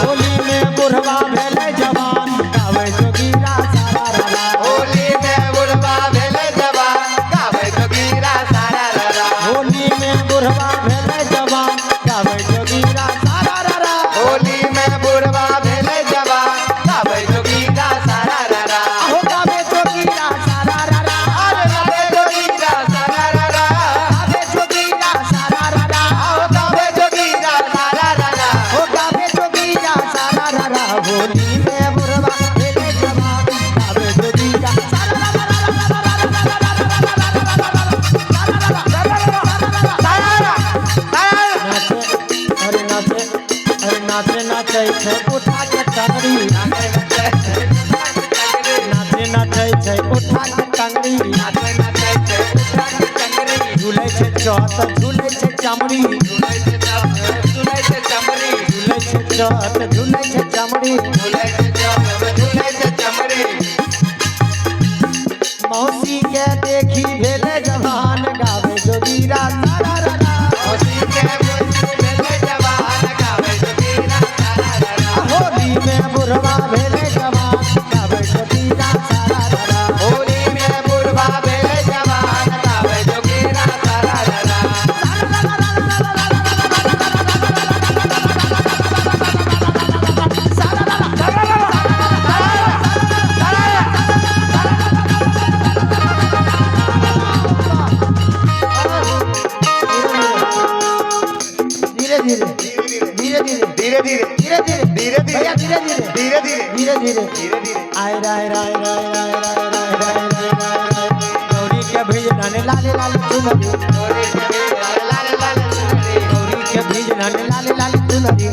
होली में बुढ़वा भेले जवान गावे जोगीरा सारा रारा। होली में बुढ़वा भेले जवान गावे जोगीरा सारा रारा। होली में बुढ़वा भेले जवान गावे जोगीरा सारा रारा। होली में बुढ़वा भेले जवान गावे जोगीरा सारा रारा। हो गावे जोगीरा सारा रारा। अरे गावे जोगीरा सारा रारा। गावे जोगीरा सारा रारा। आओ गावे जोगीरा सारा रारा। हो गावे जोगीरा सारा रारा। होली में बुढ़वा भेले जवान गावे जोगीरा सारा रारा। नाचे नाचे छै उठा के टंगड़ी। नाचे नाचे छै उठा के टंगड़ी। झूले छै चौत झूले छै चमड़ी। झूले छै चौत झूले छै चमड़ी। मौसी के देखी भेले जवान गावे जोगीरा सारा रारा। होली में बुढ़वा भेले जवान गावे जोगीरा सारा रारा। होली में बुढ़वा भेले जवान गावे जोगीरा सारा रारा। धीरे धीरे धीरे धीरे धीरे धीरे धीरे धीरे धीरे धीरे भैया धीरे धीरे धीरे धीरे धीरे धीरे धीरे धीरे आय राय राय राय राय राय राय राय राय गौरी के भेजने लाले लाले चुनरी। होली के लाल लाल चुनरी। गौरी के भेजने लाले लाले चुनरी।